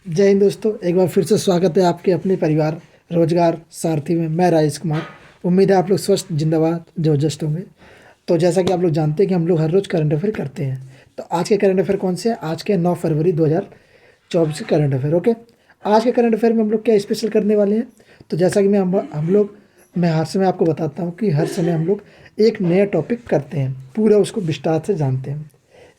जय हिंद दोस्तों, एक बार फिर से स्वागत है आपके अपने परिवार रोजगार सारथी में। मैं राजेश कुमार। उम्मीद है आप लोग स्वस्थ जिंदाबाद जबरदस्त होंगे। तो जैसा कि आप लोग जानते हैं कि हम लोग हर रोज़ करंट अफेयर करते हैं। तो आज के करंट अफेयर कौन से हैं? आज के 9 फरवरी 2024 के करंट अफेयर। ओके, आज के करंट अफेयर में हम लोग क्या स्पेशल करने वाले हैं? तो जैसा कि मैं हर समय आपको बताता हूँ कि हर समय हम लोग एक नया टॉपिक करते हैं, पूरा उसको विस्तार से जानते हैं,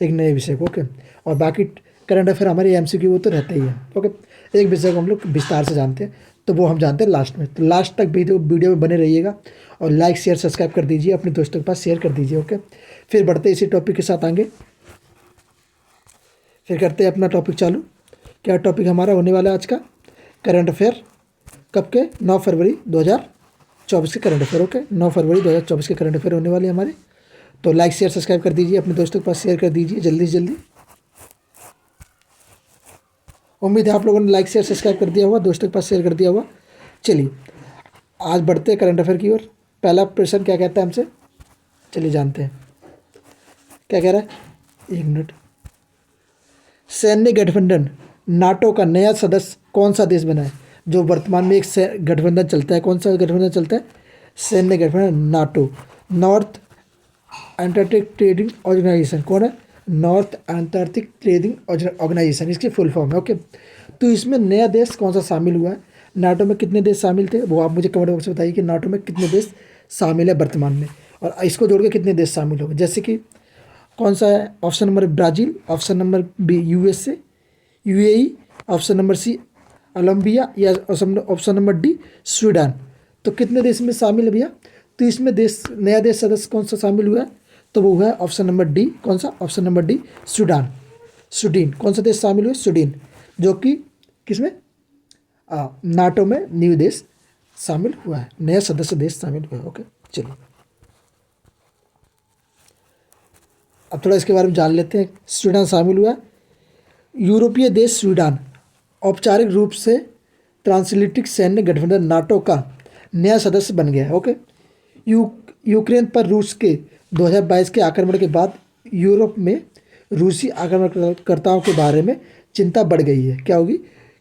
एक नए विषय को। ओके, और बाकी करंट अफेयर हमारे एमसीक्यू वो तो रहता ही है। ओके, एक विषय को हम लोग विस्तार से जानते हैं, तो वो हम जानते हैं लास्ट में। तो लास्ट तक वीडियो में बने रहिएगा और लाइक शेयर सब्सक्राइब कर दीजिए, अपने दोस्तों के पास शेयर कर दीजिए। ओके, फिर बढ़ते इसी टॉपिक के साथ आगे, फिर करते हैं अपना टॉपिक चालू। क्या टॉपिक हमारा होने वाला है आज का? करंट अफेयर कब के? 9 फरवरी 2024 के करंट अफेयर। ओके, 9 फरवरी 2024 के करंट अफेयर होने वाले हमारे। तो लाइक शेयर सब्सक्राइब कर दीजिए, अपने दोस्तों के पास शेयर कर दीजिए जल्दी से जल्दी। उम्मीद है आप लोगों ने लाइक शेयर सब्सक्राइब कर दिया होगा, दोस्तों के पास शेयर कर दिया होगा। चलिए आज बढ़ते हैं करंट अफेयर की ओर। पहला प्रश्न क्या कहता है हमसे, चलिए जानते हैं क्या कह रहा है। 1 मिनट। सैन्य गठबंधन नाटो का नया सदस्य कौन सा देश बना है? जो वर्तमान में एक गठबंधन चलता है, कौन सा गठबंधन चलता है? सैन्य गठबंधन NATO, north antarctic trading organisation. कौन है? नॉर्थ एंटार्क्टिक ट्रेडिंग ऑर्गेनाइजेशन, इसकी फुल फॉर्म है। ओके, तो इसमें नया देश कौन सा शामिल हुआ है? नाटो में कितने देश शामिल थे वो आप मुझे कमेंट बॉक्स में बताइए कि नाटो में कितने देश शामिल है वर्तमान में, और इसको जोड़ के कितने देश शामिल हो गए। जैसे कि कौन सा है? Option number Brazil, option number B USA UAE, option number C Colombia, या ऑप्शन नंबर डी स्वीडन। तो कितने देश में शामिल है भैया? तो इसमें नया देश सदस्य कौन सा शामिल हुआ है? तो वो हुआ है ऑप्शन नंबर डी। कौन सा? Option number D Sudan. Sweden कौन सा देश शामिल हुआ? स्वीडन, जो कि किसमें? नाटो में न्यू देश शामिल हुआ है, नया सदस्य देश शामिल हुआ है। ओके, चलिए अब थोड़ा इसके बारे में जान लेते हैं। स्वीडन शामिल हुआ है। यूरोपीय देश स्वीडन औपचारिक रूप से ट्रांसएटलांटिक सैन्य गठबंधन नाटो का नया सदस्य बन गया है। ओके, यूक्रेन पर रूस के 2022 के आक्रमण के बाद यूरोप में रूसी आक्रमणकर्ताओं के बारे में चिंता बढ़ गई है। क्या होगी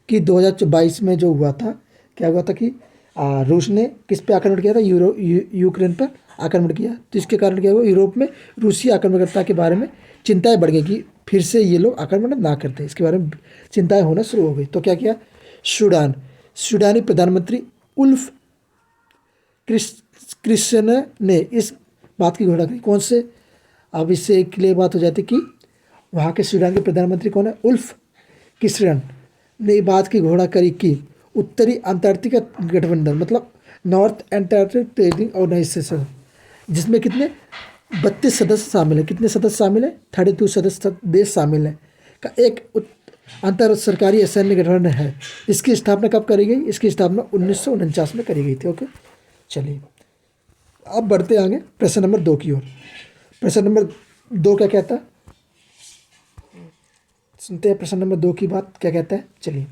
कि 2022 में जो हुआ था, क्या हुआ था कि रूस ने किस पे आक्रमण किया था? यूक्रेन पर आक्रमण किया। तो इसके कारण क्या हुआ? यूरोप में रूसी आक्रमणकर्ता के बारे में चिंताएं बढ़ गई कि फिर से ये लोग आक्रमण ना करते, इसके बारे में चिंताएं होना शुरू हो गई। तो क्या किया? स्वीडानी प्रधानमंत्री उल्फ क्रिस्टन ने इस बात की घोषणा की। कौन से? अब इससे एक लिए बात हो जाती कि वहाँ के स्वीडन के प्रधानमंत्री कौन है? उल्फ क्रिस्टन ने बात की घोषणा करी कि उत्तरी अंटार्कटिक गठबंधन, मतलब नॉर्थ एंटार्क्टिक ट्रेडिंग ऑर्गेनाइजेशन, जिसमें कितने 32 सदस्य शामिल है। कितने सदस्य शामिल है? 32 सदस्य देश शामिल है का एक अंतर सरकारी सैन्य गठबंधन है। इसकी स्थापना कब करी गई? इसकी स्थापना 1949 में करी गई थी। ओके, चलिए अब बढ़ते आगे प्रश्न नंबर 2 की ओर। प्रश्न नंबर 2 क्या कहता है, सुनते हैं प्रश्न नंबर 2 की बात क्या कहता है। चलिए,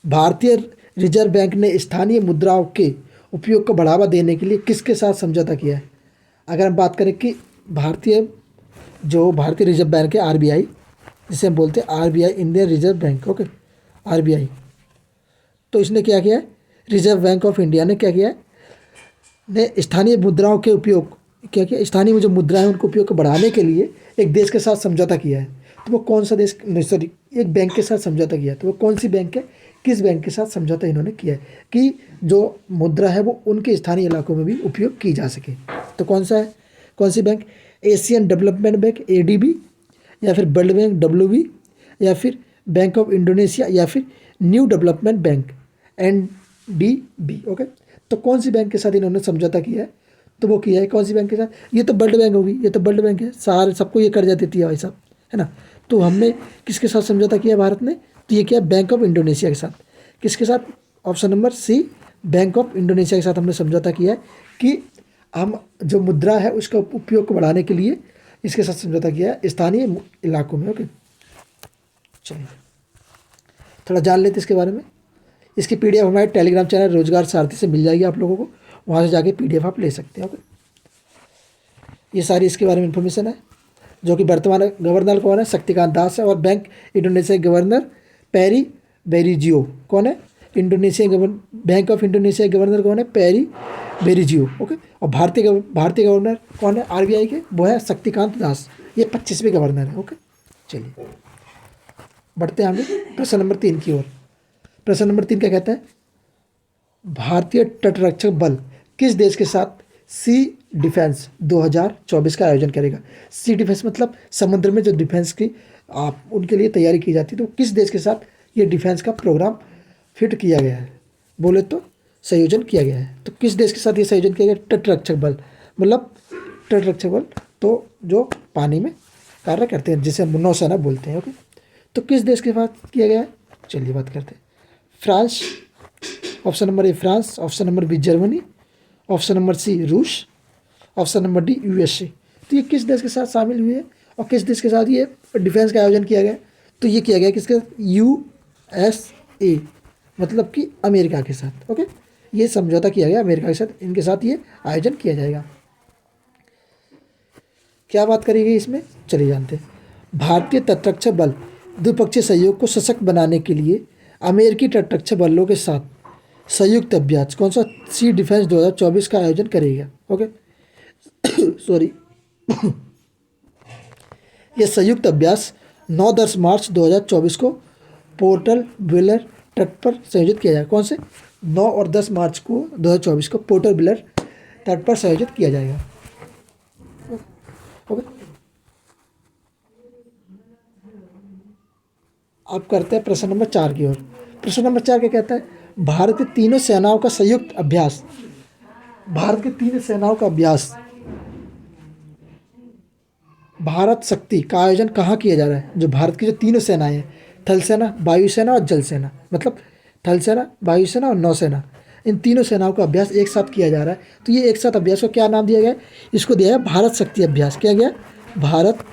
भारतीय रिजर्व बैंक ने स्थानीय मुद्राओं के उपयोग को बढ़ावा देने के लिए किसके साथ समझौता किया है? अगर हम बात करें कि भारतीय रिजर्व बैंक है, आरबीआई, जिसे हम बोलते हैं RBI, Indian reserve bank. Okay, RBI, तो इसने क्या किया है? रिजर्व बैंक ऑफ इंडिया ने क्या किया है? ने स्थानीय मुद्राओं के उपयोग क्या किया? स्थानीय जो मुद्राएं उनको उपयोग को बढ़ाने के लिए एक देश के साथ समझौता किया है। तो वो कौन सा देश? सॉरी, एक बैंक के साथ समझौता किया है। तो वो कौन सी बैंक है? किस बैंक के साथ समझौता इन्होंने किया है कि जो मुद्रा है वो उनके स्थानीय इलाकों में भी उपयोग की जा सके? तो कौन सा है? कौन सी bank? Asian development bank, ADB, या फिर वर्ल्ड बैंक, डब्ल्यूबी, या फिर बैंक ऑफ इंडोनेशिया, या फिर new development bank, NDB. Okay, तो कौन सी बैंक के साथ इन्होंने समझौता किया है? तो वो किया है कौन सी बैंक के साथ? ये तो वर्ल्ड बैंक होगी, ये तो वर्ल्ड बैंक है, सारे सबको ये कर्जा देती है भाई साहब, है ना। तो हमने किसके साथ समझौता किया भारत ने? तो ये किया बैंक ऑफ इंडोनेशिया के साथ। किसके साथ? Option number C, bank of Indonesia के साथ हमने समझौता किया है कि हम जो मुद्रा है उसका उपयोग को बढ़ाने के लिए इसके साथ समझौता किया है स्थानीय इलाकों में। ओके, चलिए थोड़ा जान लेते इसके बारे में। इसकी पीडीएफ हमारे टेलीग्राम चैनल रोजगार सारथी से मिल जाएगी आप लोगों को, वहाँ से जाके पीडीएफ आप ले सकते हैं। ओके, ये सारी इसके बारे में इन्फॉर्मेशन है। जो कि वर्तमान गवर्नर कौन है? शक्तिकांत दास है, और बैंक इंडोनेशिया के गवर्नर पेरी बेरिजियो कौन है? इंडोनेशिया बैंक ऑफ इंडोनेशिया के गवर्नर कौन है? पेरी बेरिजियो। ओके। और भारतीय गवर्नर कौन है आरबीआई के? वो है शक्तिकांत दास। ये 25वें गवर्नर है। ओके, चलिए बढ़ते हैं आगे प्रश्न नंबर 3 की ओर। प्रश्न नंबर 3 क्या कहता है? भारतीय तटरक्षक बल किस देश के साथ सी डिफेंस 2024 का आयोजन करेगा? सी डिफेंस मतलब समुद्र में जो डिफेंस की आप उनके लिए तैयारी की जाती है, तो किस देश के साथ ये डिफेंस का प्रोग्राम फिट किया गया है? बोले तो संयोजन किया गया है। तो किस देश के साथ ये संयोजन किया गया? तटरक्षक बल मतलब तटरक्षक बल तो जो पानी में कार्य करते हैं, जिसे हम नौसेना बोलते हैं। ओके, तो किस देश के साथ किया गया है? चलिए बात करते हैं। France, option number A France, option number B Germany, option number C रूस, ऑप्शन नंबर डी यूएसए। तो ये किस देश के साथ शामिल हुए हैं और किस देश के साथ ये डिफेंस का आयोजन किया गया? तो ये किया गया किसके? यूएसए मतलब कि अमेरिका के साथ। ओके, ये समझौता किया गया अमेरिका के साथ, इनके साथ ये आयोजन किया जाएगा। क्या बात करी गई इसमें? चलिए जानते हैं। भारतीय तटरक्षक बल द्विपक्षीय सहयोग को सशक्त बनाने के लिए अमेरिकी तटरक्षक बलों के साथ संयुक्त अभ्यास कौन सा? सी डिफेंस 2024 का आयोजन करेगा। ओके सॉरी यह संयुक्त अभ्यास 9-10 मार्च 2024 को पोर्टल ब्लेयर तट पर संयोजित किया जाएगा। कौन से? 9 और 10 मार्च को 2024 को पोर्टल ब्लेयर तट पर संयोजित किया जाएगा। ओके, अब करते हैं प्रश्न नंबर 4 की ओर। प्रश्न नंबर 4 क्या कहता है? भारत की तीनों सेनाओं का संयुक्त अभ्यास, भारत की तीनों सेनाओं का अभ्यास भारत शक्ति का आयोजन कहाँ किया जा रहा है? जो भारत की जो तीनों सेनाएं हैं, थल सेना, वायुसेना और जल सेना, मतलब थल सेना, वायुसेना और नौसेना, इन तीनों सेनाओं का अभ्यास एक साथ किया जा रहा है। तो ये एक साथ अभ्यास को क्या नाम दिया गया है? इसको दिया है भारत शक्ति अभ्यास। क्या गया? भारत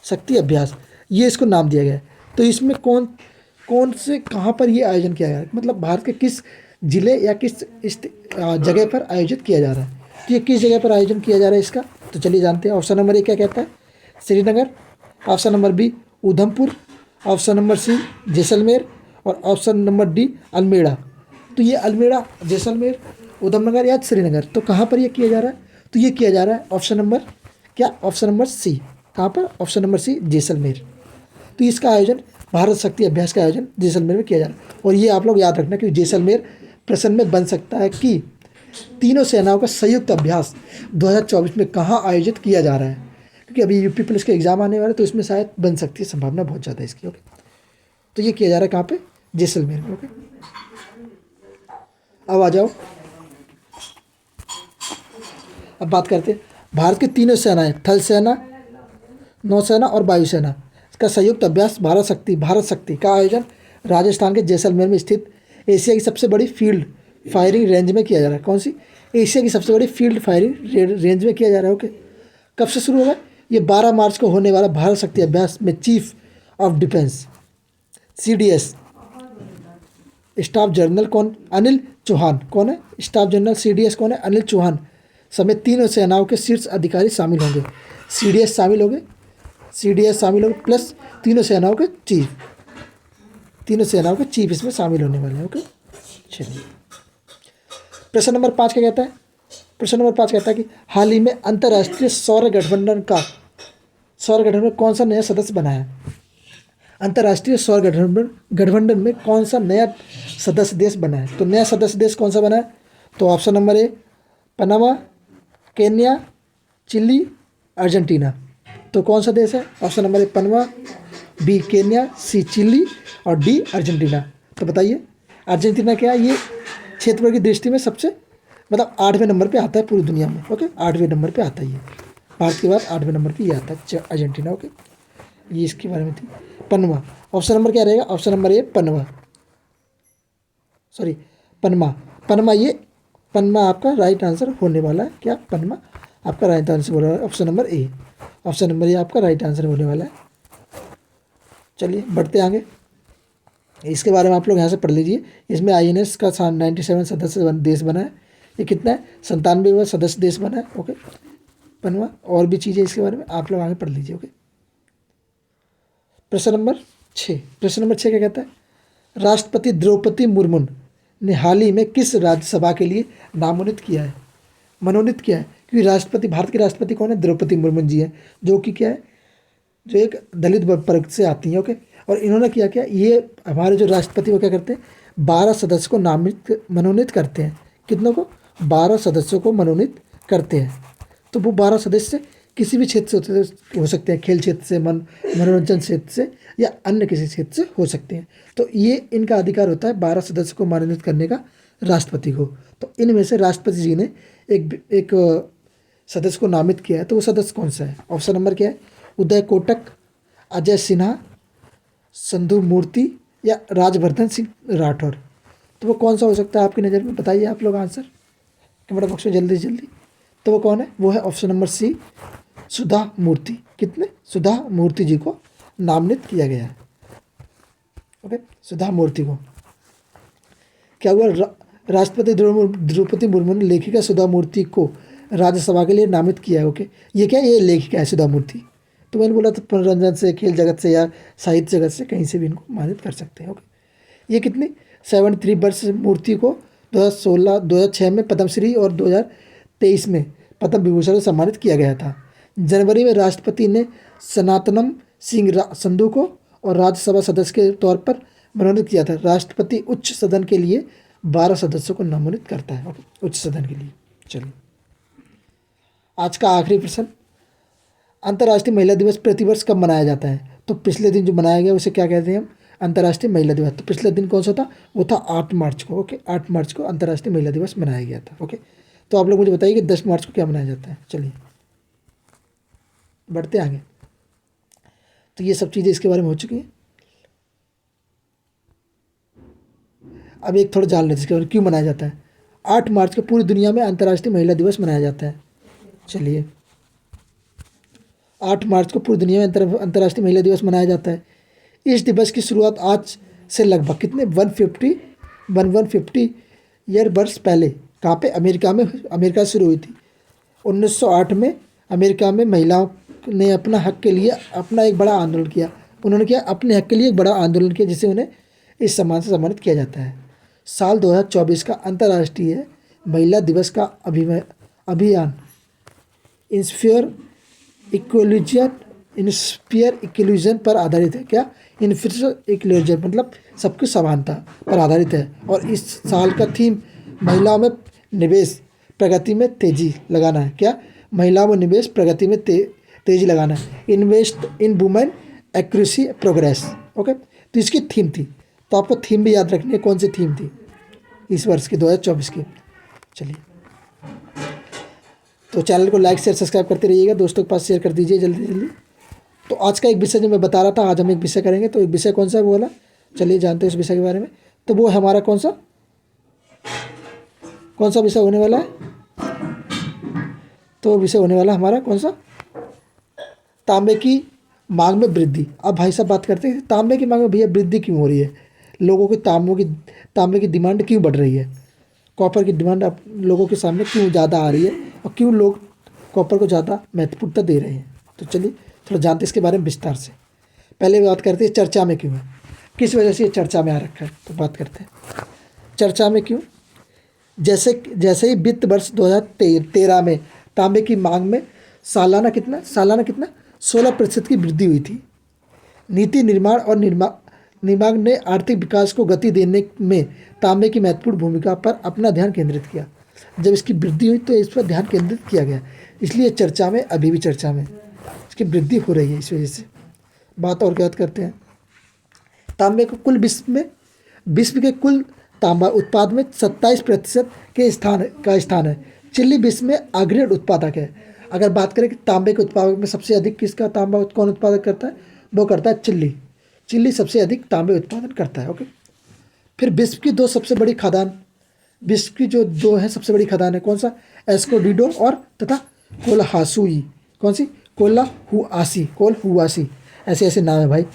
शक्ति अभ्यास, ये इसको नाम दिया गया है। तो इसमें कौन कौन से कहाँ पर ये आयोजन किया गया है? मतलब भारत के किस जिले या किस जगह पर आयोजित किया जा रहा है? तो ये किस जगह पर आयोजन किया जा रहा है इसका? तो चलिए जानते हैं। ऑप्शन नंबर ए क्या कहता है? Srinagar, option number B Udhampur, option number C Jaisalmer और ऑप्शन नंबर डी अल्मेड़ा। तो ये अल्मेड़ा, जैसलमेर, उधमनगर या श्रीनगर, तो कहाँ पर ये किया जा रहा है? तो ये किया जा रहा है ऑप्शन नंबर क्या? Option number C. कहाँ पर? Option number C Jaisalmer. तो इसका आयोजन भारत शक्ति अभ्यास का आयोजन जैसलमेर में किया जा रहा है। और ये आप लोग याद रखना कि जैसलमेर प्रश्न में बन सकता है कि तीनों सेनाओं का संयुक्त अभ्यास 2024 में कहाँ आयोजित किया जा रहा है, क्योंकि अभी यूपी पुलिस के एग्जाम आने वाले, तो इसमें शायद बन सकती है, संभावना बहुत ज़्यादा है इसकी। ओके, तो ये किया जा रहा है कहाँ पे? जैसलमेर में। ओके, अब आ जाओ, अब बात करते हैं भारत की तीनों सेनाएं, थल सेना, नौसेना और वायुसेना का संयुक्त अभ्यास भारत शक्ति का आयोजन राजस्थान के जैसलमेर में स्थित एशिया की सबसे बड़ी फील्ड फायरिंग रेंज में किया जा रहा है। कौन सी? एशिया की सबसे बड़ी फील्ड फायरिंग रेंज में किया जा रहा है। ओके, कब से शुरू होगा? ये 12 मार्च को होने वाला भारत शक्ति अभ्यास में chief of defence CDS staff general कौन? अनिल चौहान। कौन है स्टाफ जनरल CDS? कौन है? अनिल चौहान समेत तीनों सेनाओं के शीर्ष अधिकारी शामिल होंगे। CDS शामिल होंगे, CDS शामिल होंगे प्लस तीनों सेनाओं के चीफ इसमें शामिल होने वाले हैं। ओके, चलिए प्रश्न नंबर 5 क्या कहता है? प्रश्न नंबर 5 कहता है कि हाल ही में अंतर्राष्ट्रीय सौर गठबंधन में कौन सा नया सदस्य बना है? अंतर्राष्ट्रीय सौर गठबंधन में कौन सा नया सदस्य देश बना है? तो नया सदस्य देश कौन सा बना है? तो option number A Panama, Kenya, Chile, Argentina. तो कौन सा देश है? Option number A Panama, B Kenya, C Chile और डी अर्जेंटीना। तो बताइए अर्जेंटीना क्या है? ये क्षेत्रफल की दृष्टि में सबसे मतलब 8वें नंबर पे आता है पूरी दुनिया में। ओके, 8वें नंबर पे आता है ये, भारत के बाद 8वें नंबर पे ये आता है अर्जेंटीना। ओके, ये इसके बारे में थी। पनमा, ऑप्शन नंबर क्या रहेगा? Option number A Panama, sorry Panama. Panama आपका राइट आंसर होने वाला है। क्या? पनमा आपका राइट आंसर होने वाला है, ऑप्शन नंबर ए। ऑप्शन नंबर ए आपका राइट आंसर होने वाला है। चलिए बढ़ते आगे, इसके बारे में आप लोग यहाँ से पढ़ लीजिए। इसमें INS का 97 सदस्य देश बना है। ये कितना है? 97वां सदस्य देश बना है। ओके, पनवा और भी चीज़ें इसके बारे में आप लोग आगे पढ़ लीजिए। ओके, प्रश्न नंबर 6, प्रश्न नंबर 6 क्या कहता है? राष्ट्रपति द्रौपदी मुर्मू ने हाल ही में किस राज्यसभा के लिए नामांकित किया है, मनोनीत किया है? क्योंकि राष्ट्रपति, भारत के राष्ट्रपति कौन है? द्रौपदी मुर्मू जी है, जो कि क्या है, जो एक दलित वर्ग से आती हैं। ओके, और इन्होंने किया क्या, ये हमारे जो राष्ट्रपति वो क्या करते हैं, 12 सदस्य को मनोनीत करते हैं। कितनों को? 12 सदस्यों को मनोनीत करते हैं। तो वो 12 सदस्य किसी भी क्षेत्र से हो सकते हैं, खेल क्षेत्र से, मनोरंजन क्षेत्र से, या अन्य किसी क्षेत्र से हो सकते हैं। तो ये इनका अधिकार होता है 12 सदस्य को मनोनीत करने का राष्ट्रपति को। तो इनमें से राष्ट्रपति जी ने एक सदस्य को नामित किया है, तो वो सदस्य कौन सा है? ऑप्शन नंबर क्या है? उदय कोटक, अजय सिन्हा, संधु मूर्ति, या राजवर्धन सिंह राठौर। तो वो कौन सा हो सकता है आपकी नज़र में? बताइए आप लोग आंसर कमेंट बॉक्स में जल्दी जल्दी। तो वो कौन है? वो है ऑप्शन नंबर सी, सुधा मूर्ति। कितने? सुधा मूर्ति जी को नामित किया गया है। ओके, सुधा मूर्ति को। क्या हुआ? राष्ट्रपति द्रौपदी मुर्मू ने लेखिका सुधा मूर्ति को राज्यसभा के लिए नामित किया है। ओके, ये क्या, ये लेखिका है सुधा मूर्ति। तो मैंने बोला था मनोरंजन से, खेल जगत से, या साहित्य जगत से, कहीं से भी इनको मान्यता कर सकते हैं। ओके, ये कितनी 73 वर्ष मूर्ति को 2006 में पद्मश्री और 2023 में पद्म विभूषण से सम्मानित किया गया था। जनवरी में राष्ट्रपति ने सनातनम सिंह संधू को और राज्यसभा सदस्य के तौर पर मनोनीत किया था। राष्ट्रपति उच्च सदन के लिए 12 सदस्यों को नामित करता है। उच्च सदन के लिए। चलिए, आज का आखिरी प्रश्न, अंतर्राष्ट्रीय महिला दिवस प्रतिवर्ष कब मनाया जाता है? तो पिछले दिन जो मनाया गया उसे क्या कहते हैं हम? अंतर्राष्ट्रीय महिला दिवस। तो पिछले दिन कौन सा था? वो था 8 मार्च को। ओके, 8 मार्च को अंतर्राष्ट्रीय महिला दिवस मनाया गया था। ओके, तो आप लोग मुझे बताइए कि 10 मार्च को क्या मनाया जाता है। चलिए बढ़ते आगे। तो ये सब चीज़ें इसके बारे में हो चुकी हैं। अब एक थोड़ा जान लेते हैं इसके बारे में, क्यों मनाया जाता है 8 मार्च को पूरी दुनिया में अंतर्राष्ट्रीय महिला दिवस मनाया जाता है। चलिए, 8 मार्च को पूरी दुनिया में अंतर्राष्ट्रीय महिला दिवस मनाया जाता है। इस दिवस की शुरुआत आज से लगभग कितने 150 ईयर वर्ष पहले कहाँ पे? अमेरिका से शुरू हुई थी। 1908 में अमेरिका में महिलाओं ने अपना हक के लिए अपना एक बड़ा आंदोलन किया। उन्होंने क्या? अपने हक के लिए एक बड़ा आंदोलन किया, जिसे उन्हें इस सम्मान से सम्मानित किया जाता है। साल 2024 का अंतर्राष्ट्रीय महिला दिवस का अभियान इंस्पायर इक्वलिजन पर आधारित है। क्या? इंस्पायर इक्वलिजन मतलब सबकी समानता पर आधारित है। और इस साल का थीम महिलाओं में निवेश, प्रगति में तेजी लगाना है। क्या? महिलाओं में निवेश, प्रगति में तेजी लगाना है। Invest in women accuracy progress. Okay, तो इसकी थीम थी। तो आपको थीम भी याद रखनी है, कौन सी थीम थी इस वर्ष की 2024 की। चलिए, तो चैनल को लाइक शेयर सब्सक्राइब करते रहिएगा, दोस्तों के पास शेयर कर दीजिए जल्दी जल्दी। तो आज का एक विषय जो मैं बता रहा था, आज हम एक विषय करेंगे। तो एक विषय कौन सा है वो वाला, चलिए जानते हैं उस विषय के बारे में। तो वो हमारा कौन सा विषय होने वाला है? तो विषय होने वाला हमारा कौन सा? तांबे की मांग में वृद्धि। अब भाई साहब बात करते हैं तांबे की मांग में भैया वृद्धि क्यों हो रही है, लोगों की तांबे की डिमांड क्यों बढ़ रही है, कॉपर की डिमांड अब लोगों के सामने क्यों ज़्यादा आ रही है, और क्यों लोग कॉपर को ज़्यादा महत्वपूर्णता दे रहे हैं। तो चलिए थोड़ा जानते हैं इसके बारे में विस्तार से। पहले बात करते हैं चर्चा में क्यों है, किस वजह से ये चर्चा में आ रखा है। तो बात करते हैं चर्चा में क्यों। जैसे ही वित्त वर्ष 2013 में तांबे की मांग में सालाना कितना 16% की वृद्धि हुई थी। नीति निर्माण और निर्माण ने आर्थिक विकास को गति देने में तांबे की महत्वपूर्ण भूमिका पर अपना ध्यान केंद्रित किया। जब इसकी वृद्धि हुई तो इस पर ध्यान केंद्रित किया गया, इसलिए चर्चा में, अभी भी चर्चा में इसकी वृद्धि हो रही है। इस वजह से बात और क्या करते हैं, तांबे को कुल विश्व के कुल तांबा उत्पाद में 27% के स्थान है। चिली विश्व में अग्रणी उत्पादक है। अगर बात करें कि तांबे के उत्पादक में सबसे अधिक किसका तांबा कौन उत्पादन करता है, वो करता है चिली सबसे अधिक तांबे उत्पादन करता है। ओके, फिर विश्व की दो सबसे बड़ी खदान, विश्व की जो दो है सबसे बड़ी खदान है, कौन सा, एस्कोडिडो और तथा कोलहासुई। कौन सी, कोलहुआसी, ऐसे नाम है भाई,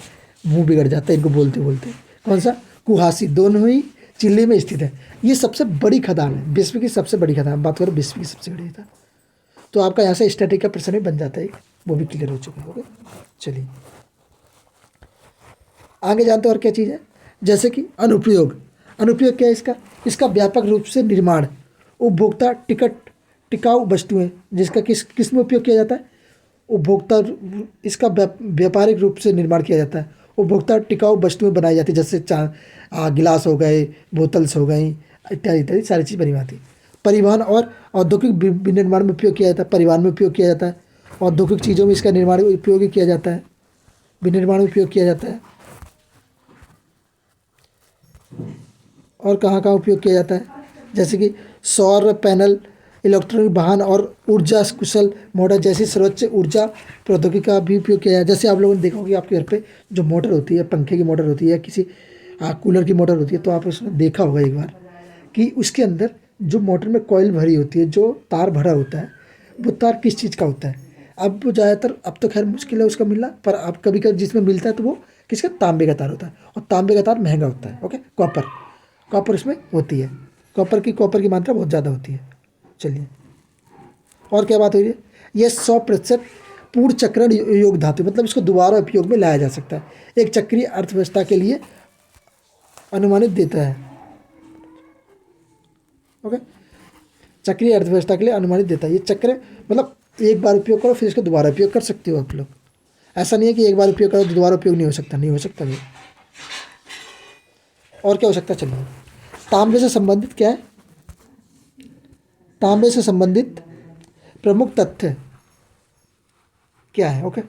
मुंह बिगड़ जाता है इनको बोलते बोलते। कौन सा, कुहासी, दोनों ही चिली में स्थित है। ये सबसे बड़ी खदान है, विश्व की सबसे बड़ी खदान। बात करो विश्व की सबसे बड़ी खदान, तो आपका यहाँ से स्टैटिक का प्रश्न भी बन जाता है, वो भी क्लियर हो चुका है। ओके, चलिए आगे जानते हो और क्या चीज़ है, जैसे कि अनुप्रयोग। अनुप्रयोग क्या है इसका, इसका व्यापक रूप से निर्माण, उपभोक्ता टिकट टिकाऊ वस्तुएं जिसका किस में उपयोग किया जाता है, उपभोक्ता, इसका व्यापारिक रूप से निर्माण किया जाता है, उपभोक्ता टिकाऊ वस्तुएं बनाई जाती है, जैसे गिलास हो गए, बोतल्स हो गई, इत्यादि इत्यादि सारी चीज़ बनी जाती है। परिवहन और औद्योगिक विनिर्माण में उपयोग किया जाता है, परिवहन में उपयोग किया जाता है, औद्योगिक चीज़ों में इसका निर्माण उपयोग किया जाता है, विनिर्माण में उपयोग किया जाता है। और कहाँ कहाँ उपयोग किया जाता है, जैसे कि सौर पैनल, इलेक्ट्रॉनिक वाहन और ऊर्जा कुशल मोटर जैसी सर्वोच्च ऊर्जा प्रौद्योगिकी का भी उपयोग किया जाए। जैसे आप लोगों ने देखा होगा कि आपके घर पे जो मोटर होती है, पंखे की मोटर होती है या किसी कूलर की मोटर होती है, तो आप उसने देखा होगा एक बार कि उसके अंदर जो मोटर में कॉइल भरी होती है, जो तार भरा होता है, वो तार किस चीज़ का होता है। अब वो ज़्यादातर, अब तो खैर मुश्किल है उसका मिलना, पर अब कभी कभी जिसमें मिलता है तो वो किसका, तांबे का तार होता है, और तांबे का तार महंगा होता है। ओके, कॉपर उसमें होती है, कॉपर की मात्रा बहुत ज़्यादा होती है। चलिए, और क्या बात हो रही है, ये 100% पूर्ण चक्रण योग्य धातु, मतलब इसको दोबारा उपयोग में लाया जा सकता है, एक चक्रीय अर्थव्यवस्था के लिए अनुमानित देता है। ओके, चक्रीय अर्थव्यवस्था के लिए अनुमानित देता है। ये चक्र मतलब एक बार उपयोग करो फिर इसका दोबारा उपयोग कर सकते हो आप लोग, ऐसा नहीं है कि एक बार उपयोग करो तो दोबारा उपयोग नहीं हो सकता, नहीं हो सकता भी। और क्या हो सकता है, चलिए, तांबे से संबंधित क्या है, तांबे से संबंधित प्रमुख तथ्य क्या है। ओके,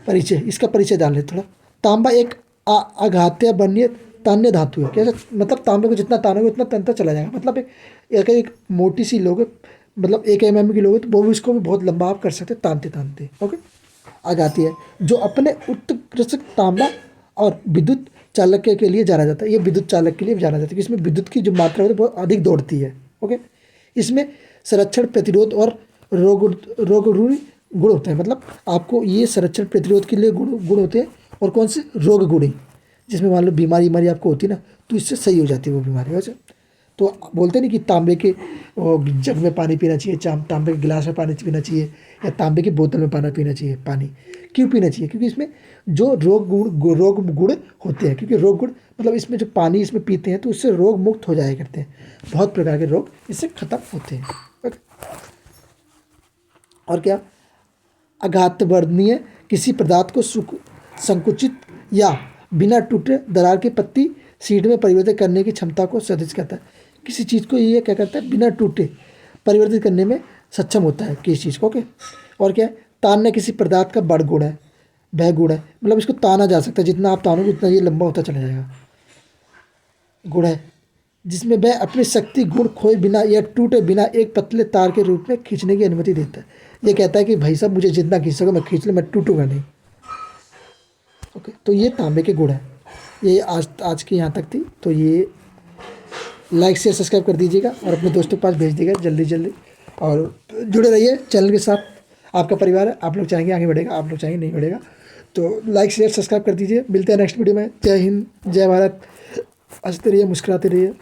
परिचय, इसका परिचय जान ले थोड़ा। तांबा एक आघात्य बन्य तान्य धातु है। कैसे, मतलब तांबे को जितना तानोगे उतना तनता चला जाएगा, मतलब एक मोटी सी लोगे, मतलब 1 mm की लोगे तो वो भी उसको भी बहुत लंबा आप कर सकते तानते तानते। ओके, आघाती है, जो अपने उत्कृष्ट तांबा और विद्युत चालक के लिए जाना जाता है। ये विद्युत चालक के लिए जाना जाता है कि इसमें विद्युत की जो मात्रा होती है बहुत अधिक दौड़ती है। ओके, इसमें संरक्षण, प्रतिरोध और रोगरूरी गुण होते हैं, मतलब आपको ये संरक्षण प्रतिरोध के लिए गुण होते हैं, और कौन से, रोग गुणी, जिसमें मान लो बीमारी आपको होती है ना, तो इससे सही हो जाती है वो बीमारी। वैसे तो बोलते नहीं कि तांबे के जग में पानी पीना चाहिए, तांबे के गिलास में पानी पीना चाहिए, या तांबे की बोतल में पानी पीना चाहिए। पानी क्यों पीना चाहिए, क्योंकि इसमें जो रोग गुण होते हैं, क्योंकि रोग गुण मतलब इसमें जो पानी इसमें पीते हैं तो उससे रोग मुक्त हो जाया करते हैं, बहुत प्रकार के रोग इससे खत्म होते हैं। और क्या, आघातवर्णीय किसी पदार्थ को संकुचित या बिना टूटे दरार की पत्ती सीट में परिवर्तित करने की क्षमता को सुनिश्चित करता है। किसी चीज़ को ये क्या करता है, बिना टूटे परिवर्तित करने में सक्षम होता है किसी चीज़ को। ओके, और क्या है, तानना किसी पदार्थ का बड़ गुण है, वह गुण है, मतलब इसको ताना जा सकता है, जितना आप तानोगे उतना ये लंबा होता चला जाएगा। गुण है जिसमें वह अपनी शक्ति गुण खोए बिना या टूटे बिना एक पतले तार के रूप में खींचने की अनुमति देता है। ये कहता है कि भाई साहब मुझे जितना खींच सको मैं खींच लूँ, मैं टूटूंगा नहीं। ओके, तो ये तांबे के गुण है। ये आज की यहाँ तक थी, तो ये लाइक शेयर सब्सक्राइब कर दीजिएगा और अपने दोस्तों के पास भेज दीजिएगा जल्दी, और जुड़े रहिए चैनल के साथ। आपका परिवार है, आप लोग चाहेंगे आगे बढ़ेगा, आप लोग चाहेंगे नहीं बढ़ेगा, तो लाइक शेयर सब्सक्राइब कर दीजिए। मिलते हैं नेक्स्ट वीडियो में। जय हिंद, जय भारत, हंसते रहिए, मुस्कुराते रहिए।